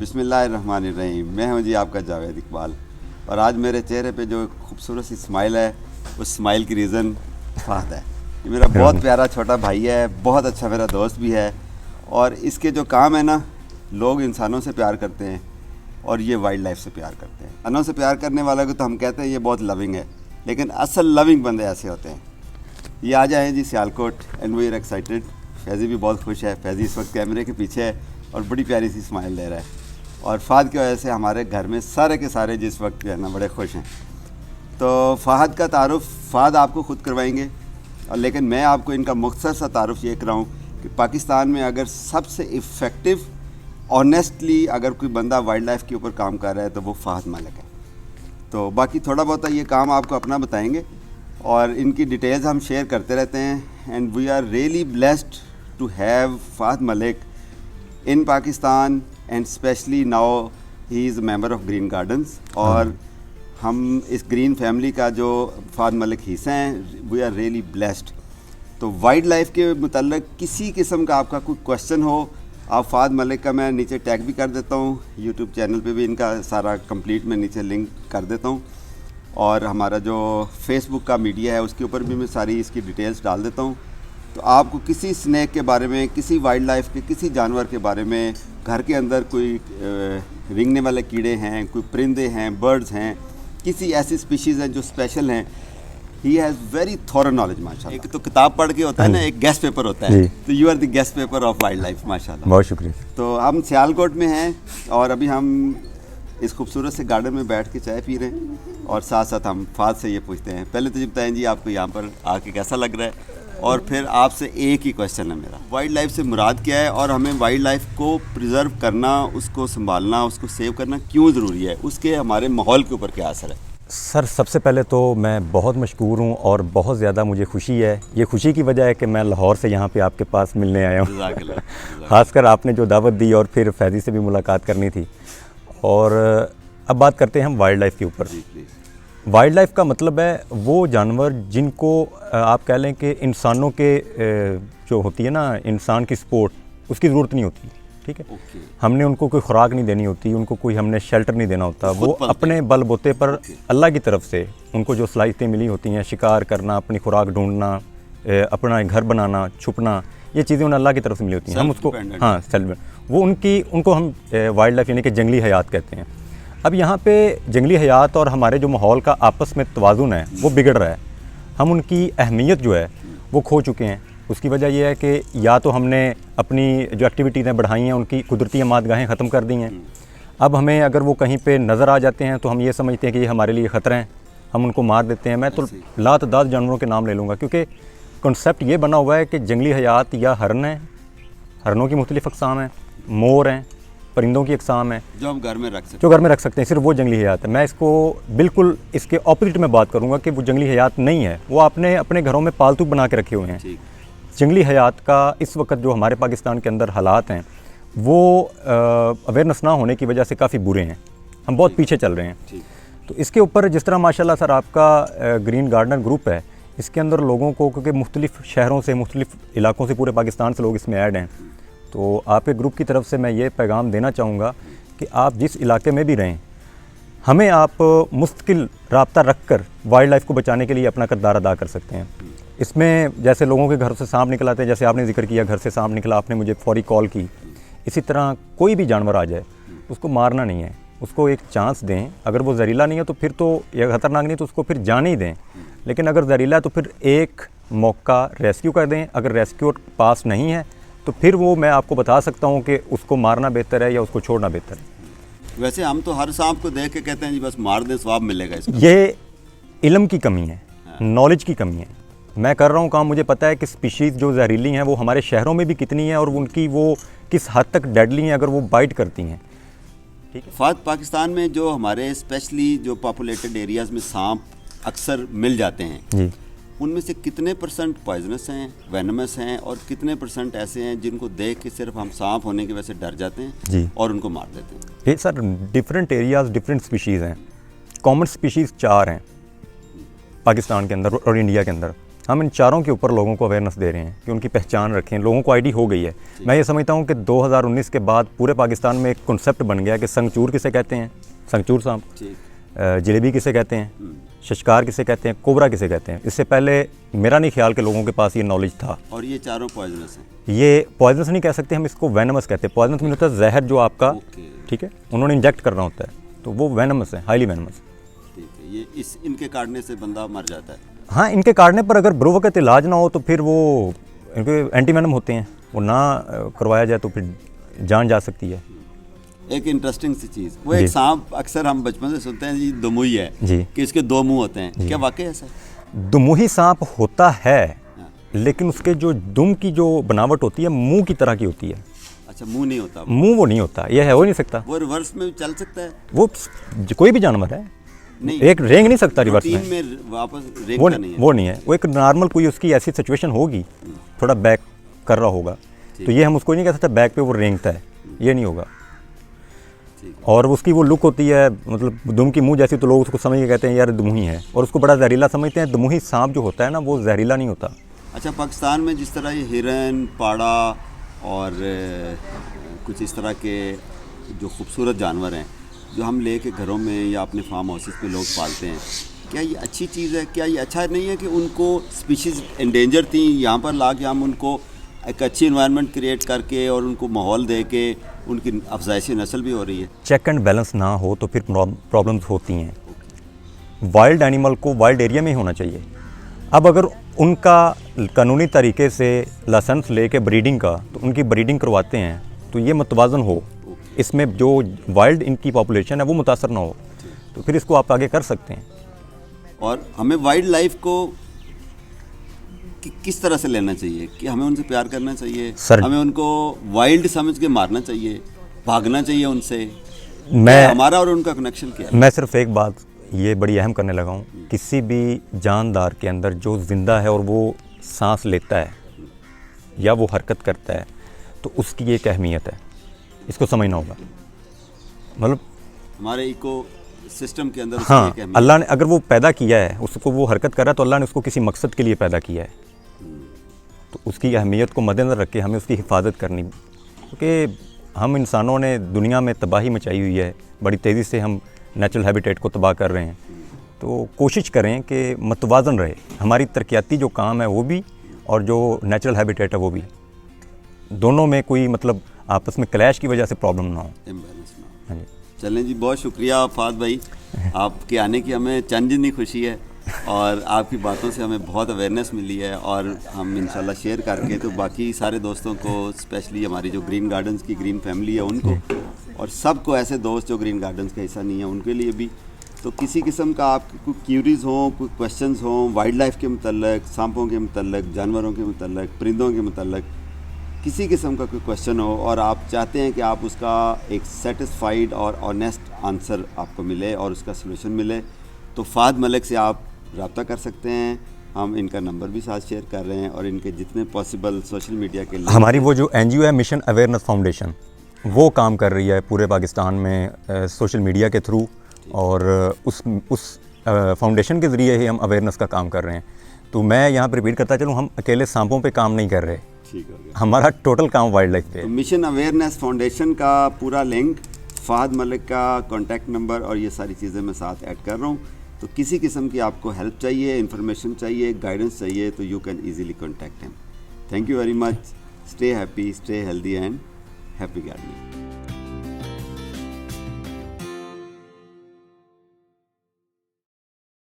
बिस्मिल्लाहिर्रहमानिर्रहीम। मैं हूं जी आपका जावेद इकबाल, और आज मेरे चेहरे पे जो खूबसूरत सी स्माइल है, उस स्माइल की रीज़न फहद है। ये मेरा बहुत प्यारा छोटा भाई है, बहुत अच्छा मेरा दोस्त भी है, और इसके जो काम है ना, लोग इंसानों से प्यार करते हैं और ये वाइल्ड लाइफ से प्यार करते हैं। इंसानों से प्यार करने वाले को तो हम कहते हैं ये बहुत लविंग है, लेकिन असल लविंग बंदे ऐसे होते हैं। ये आ जाए जी Sialkot and we are excited. Faizi भी बहुत खुश है। फैज़ी इस वक्त कैमरे के पीछे है और बड़ी प्यारी सी स्माइल दे रहा है, और फ़हद की वजह से हमारे घर में सारे के सारे जिस वक्त जो है ना बड़े खुश हैं। तो फ़हद का तारुफ़ फ़हद आपको ख़ुद करवाएंगे, और लेकिन मैं आपको इनका मुख्तसर सा तारुफ़ ये कराऊँ कि पाकिस्तान में अगर सबसे इफ़ेक्टिव ऑनेस्टली अगर कोई बंदा वाइल्ड लाइफ के ऊपर काम कर रहा है तो वो फ़हद मलिक है। तो बाकी थोड़ा बहुत ये काम आपको अपना बताएंगे, और इनकी डिटेल्स हम शेयर करते रहते हैं। And we are really blessed to have Fahad Malik in Pakistan, and specially now he is a member of Green Gardens, और हम इस ग्रीन फैमिली का जो फ़हद मलिक हिस्सा हैं, वी आर रियली ब्लेस्ड। तो वाइल्ड लाइफ के मुतल्लिक़ किसी किस्म का आपका कोई क्वेश्चन हो, आप फ़हद मलिक का मैं नीचे टैग भी कर देता हूँ, यूट्यूब चैनल पे भी इनका सारा कंप्लीट मैं नीचे लिंक कर देता हूँ, और हमारा जो फेसबुक का मीडिया है उसके ऊपर भी मैं सारी इसकी डिटेल्स डाल देता हूँ। तो आपको किसी स्नैक के बारे में, किसी वाइल्ड लाइफ के किसी जानवर के बारे में, घर के अंदर कोई रेंगने वाले कीड़े हैं, कोई परिंदे हैं, बर्ड्स हैं, किसी ऐसी स्पीशीज़ हैं जो स्पेशल हैं, he has very thorough knowledge माशाल्लाह। एक तो किताब पढ़ के होता है ना, एक गेस्ट पेपर होता है, तो you are the guest paper of wildlife माशाल्लाह। बहुत शुक्रिया। तो हम सियालकोट में हैं, और अभी हम इस खूबसूरत से गार्डन में बैठ के चाय पी रहे हैं, और साथ साथ हम फ़हद से ये पूछते हैं। पहले तो ये बताएं जी आपको यहाँ पर आके कैसा लग रहा है, और फिर आपसे एक ही क्वेश्चन है मेरा, वाइल्ड लाइफ से मुराद क्या है, और हमें वाइल्ड लाइफ को प्रिजर्व करना, उसको संभालना, उसको सेव करना क्यों ज़रूरी है, उसके हमारे माहौल के ऊपर क्या असर है? सर, सबसे पहले तो मैं बहुत मशकूर हूँ और बहुत ज़्यादा मुझे खुशी है। ये खुशी की वजह है कि मैं लाहौर से यहाँ पे आपके पास मिलने आया हूँ। ख़ासकर आपने जो दावत दी, और फिर फैज़ी से भी मुलाकात करनी थी। और अब बात करते हैं हम वाइल्ड लाइफ के ऊपर। वाइल्ड लाइफ का मतलब है वो जानवर जिनको आप कह लें कि इंसानों के जो होती है ना, इंसान की सपोर्ट, उसकी ज़रूरत नहीं होती। ठीक है, हमने उनको कोई खुराक नहीं देनी होती, उनको कोई हमने शेल्टर नहीं देना होता, वो अपने बलबूते पर अल्लाह की तरफ से उनको जो सलाहियतें मिली होती हैं, शिकार करना, अपनी खुराक ढूंढना, अपना घर बनाना, छुपना, ये चीज़ें उन्हें अल्लाह की तरफ से मिली होती हैं। हम उसको वो उनको हम वाइल्ड लाइफ यानी कि जंगली हयात कहते हैं। अब यहाँ पे जंगली हयात और हमारे जो माहौल का आपस में तवाज़ुन है वो बिगड़ रहा है। हम उनकी अहमियत जो है वो खो चुके हैं। उसकी वजह यह है कि या तो हमने अपनी जो एक्टिविटीज़ हैं बढ़ाई हैं, उनकी कुदरती अमादगाहें ख़त्म कर दी हैं। अब हमें अगर वो कहीं पे नज़र आ जाते हैं तो हम ये समझते हैं कि ये हमारे लिए ख़तरा हैं, हम उनको मार देते हैं। मैं तो लातदाद जानवरों के नाम ले लूँगा, क्योंकि कॉन्सेप्ट ये बना हुआ है कि जंगली हयात या हरन है, हरनों की मुख्तलिफ़ अक़साम हैं, मोर हैं, परिंदों की अक़साम है जो हम घर में रख सकते हैं, सिर्फ वो जंगली हयात है। मैं इसको बिल्कुल इसके ऑपोजिट में बात करूँगा कि वो जंगली हयात नहीं है, वो आपने अपने घरों में पालतू बना के रखे हुए हैं। जंगली हयात का इस वक्त जो हमारे पाकिस्तान के अंदर हालात हैं वो अवेयरनेस ना होने की वजह से काफ़ी बुरे हैं, हम बहुत पीछे चल रहे हैं। तो इसके ऊपर जिस तरह माशाल्लाह सर आपका ग्रीन गार्डन ग्रुप है, इसके अंदर लोगों को, क्योंकि मुख्तलिफ़ शहरों से, मुख्तलिफ़ इलाकों से, पूरे पाकिस्तान से लोग इसमें ऐड हैं, तो आपके ग्रुप की तरफ से मैं ये पैगाम देना चाहूँगा कि आप जिस इलाके में भी रहें, हमें आप मुस्तकिल रब्ता रख कर वाइल्ड लाइफ को बचाने के लिए अपना किरदार अदा कर सकते हैं। इसमें जैसे लोगों के घर से सांप निकल आते हैं, जैसे आपने जिक्र किया घर से सांप निकला, आपने मुझे फौरी कॉल की। इसी तरह कोई भी जानवर आ जाए उसको मारना नहीं है, उसको एक चांस दें। अगर वो जहरीला नहीं है तो फिर तो, या ख़तरनाक नहीं तो उसको फिर जाने ही दें। लेकिन अगर जहरीला है तो फिर एक मौका रेस्क्यू कर दें। अगर रेस्क्यू पास नहीं है तो फिर वो मैं आपको बता सकता हूँ कि उसको मारना बेहतर है या उसको छोड़ना बेहतर है। वैसे हम तो हर सांप को देख के कहते हैं जी बस मार दें, स्वाब मिलेगा इसका। ये इल्म की कमी है, नॉलेज की कमी है। मैं कर रहा हूँ काम, मुझे पता है कि स्पीशीज़ जो जहरीली हैं वो हमारे शहरों में भी कितनी हैं, और उनकी वो किस हद तक डेडली हैं अगर वो बाइट करती हैं। ठीक है, फ़हद, पाकिस्तान में जो हमारे स्पेशली जो पॉपुलेटेड एरियाज़ में सांप अक्सर मिल जाते हैं जी, उनमें से कितने % पॉइजनस हैं, वेनमस हैं, और कितने % ऐसे हैं जिनको देख के सिर्फ हम सांप होने की वजह से डर जाते हैं जी, और उनको मार देते हैं? ये sir different areas different species हैं। कॉमन स्पीशीज़ 4 हैं पाकिस्तान के अंदर और इंडिया के अंदर। हम इन चारों के ऊपर लोगों को अवेयरनेस दे रहे हैं कि उनकी पहचान रखें, लोगों को आईडी हो गई है। मैं ये समझता हूँ कि 2019 के बाद पूरे पाकिस्तान में एक कॉन्सेप्ट बन गया कि संगचूर किसे कहते हैं, संगचूर सांप, जलेबी किसे कहते हैं, शशकार किसे कहते हैं, कोबरा किसे कहते हैं। इससे पहले मेरा नहीं ख्याल कि लोगों के पास ये नॉलेज था। और ये चारों पॉइजनस हैं। ये पॉइजनस नहीं कह सकते हम, इसको वेनमस कहते हैं। पॉइजनस मीन होता है जहर जो आपका, ठीक है, उन्होंने इंजेक्ट करना होता है, तो वो वेनमस है, हाईली वेनमस। ठीक है, ये इनके काटने से बंदा मर जाता है। हाँ, इनके काटने पर अगर बरोवक्त इलाज ना हो तो फिर वो इनके एंटी वेनम होते हैं, वो ना करवाया जाए तो फिर जान जा सकती है। एक इंटरेस्टिंग सी चीज़, वो एक सांप अक्सर हम बचपन से सुनते हैं जी, दुमुही है जी, कि इसके दो मुंह होते हैं, क्या वाकई ऐसा है? दुमुही सांप होता है, लेकिन उसके जो दुम की जो बनावट होती है मुंह की तरह की होती है। अच्छा, मुंह नहीं होता? मुंह वो नहीं होता, ये है, हो नहीं सकता। वो रिवर्स में चल सकता है? वो कोई भी जानवर है नहीं, एक रेंग नहीं सकता रिवर्स में वापस वो नहीं है। वो एक नॉर्मल कोई उसकी ऐसी सिचुएशन होगी, थोड़ा बैक कर रहा होगा, तो ये हम उसको नहीं कह सकते बैक पे वो रेंगता है, ये नहीं होगा। और उसकी वो लुक होती है, मतलब दुम की मुंह जैसी, तो लोग उसको समझ के कहते हैं यार दुमुही है, और उसको बड़ा जहरीला समझते हैं। दुमुही सांप जो होता है ना, वो जहरीला नहीं होता। अच्छा, पाकिस्तान में जिस तरह ये हिरन, पाड़ा और कुछ इस तरह के जो खूबसूरत जानवर हैं जो हम ले के घरों में या अपने फार्म हाउसेस पे लोग पालते हैं, क्या ये अच्छी चीज़ है? क्या ये अच्छा नहीं है कि उनको स्पीशीज़ एंडेंजर थी, यहाँ पर ला के हम उनको एक अच्छी इन्वायरमेंट क्रिएट करके और उनको माहौल दे के उनकी अफजाइशी नस्ल भी हो रही है? चेक एंड बैलेंस ना हो तो फिर प्रॉब्लम्स होती हैं। वाइल्ड एनिमल को वाइल्ड एरिया में ही होना चाहिए। अब अगर उनका कानूनी तरीके से लाइसेंस लेके ब्रीडिंग का, तो उनकी ब्रीडिंग करवाते हैं तो ये मतवाजन हो, इसमें जो वाइल्ड इनकी पॉपुलेशन है वो मुतासर ना हो, तो फिर इसको आप आगे कर सकते हैं। और हमें वाइल्ड लाइफ को किस तरह से लेना चाहिए? कि हमें उनसे प्यार करना चाहिए, हमें उनको वाइल्ड समझ के मारना चाहिए, भागना चाहिए उनसे? हमारा और उनका कनेक्शन क्या है? मैं सिर्फ एक बात ये बड़ी अहम करने लगा हूँ, किसी भी जानदार के अंदर जो जिंदा है और वो सांस लेता है या वो हरकत करता है, तो उसकी एक अहमियत है, इसको समझना होगा। मतलब हमारे इको सिस्टम के अंदर हाँ, अल्लाह ने अगर वो पैदा किया है, उसको वो हरकत कर रहा है, तो अल्लाह ने उसको किसी मकसद के लिए पैदा किया है, तो उसकी अहमियत को मद्देनज़र रख के हमें उसकी हिफाजत करनी। क्योंकि हम इंसानों ने दुनिया में तबाही मचाई हुई है, बड़ी तेज़ी से हम नेचुरल हैबिटेट को तबाह कर रहे हैं, तो कोशिश करें कि मतवाज़न रहे हमारी तरक्याती जो काम है वो भी, और जो नेचुरल हैबिटेट है वो भी, दोनों में कोई मतलब आपस में क्लैश की वजह से प्रॉब्लम ना हो, इम्बैलेंस ना हो। हाँ जी। चलें जी, बहुत शुक्रिया फाद भाई, आपके आने की हमें चंद जितनी खुशी है, और आपकी बातों से हमें बहुत अवेयरनेस मिली है, और हम इंशाल्लाह शेयर करके तो बाकी सारे दोस्तों को, स्पेशली हमारी जो ग्रीन गार्डन्स की ग्रीन फैमिली है उनको, और सबको ऐसे दोस्त जो ग्रीन गार्डन्स का हिस्सा नहीं है उनके लिए भी, तो किसी किस्म का आपकी कोई क्यूरीज़ हों, कोई क्वेश्चंस हों वाइल्ड लाइफ के मतलब, सांपों के मतलब, जानवरों के मतलब, परिंदों के मतलब, किसी किस्म का कोई क्वेश्चन हो और आप चाहते हैं कि आप उसका एक सेटिस्फाइड और ऑनेस्ट आंसर आपको मिले और उसका सलूशन मिले, तो फाद मलिक से आप रब्ता कर सकते हैं। हम इनका नंबर भी साथ शेयर कर रहे हैं, और इनके जितने पॉसिबल सोशल मीडिया के हमारी वो जो NGO है मिशन अवेयरनेस फाउंडेशन, वो काम कर रही है पूरे पाकिस्तान में सोशल मीडिया के थ्रू, और उस फाउंडेशन के ज़रिए ही हम अवेयरनेस का काम कर रहे हैं। तो मैं यहाँ पर रिपीट करता चलूँ, हम अकेले सांपों पे काम नहीं कर रहे, ठीक हो गया, हमारा टोटल काम वाइल्ड लाइफ पे है। तो मिशन अवेयरनेस फाउंडेशन का पूरा लिंक, फाद मलिक का कॉन्टैक्ट नंबर और ये सारी चीज़ें मैं साथ ऐड कर रहा हूँ, तो किसी किस्म की आपको हेल्प चाहिए, इन्फॉर्मेशन चाहिए, गाइडेंस चाहिए, तो you can easily contact him. Thank you very much, stay happy, stay healthy and happy gardening.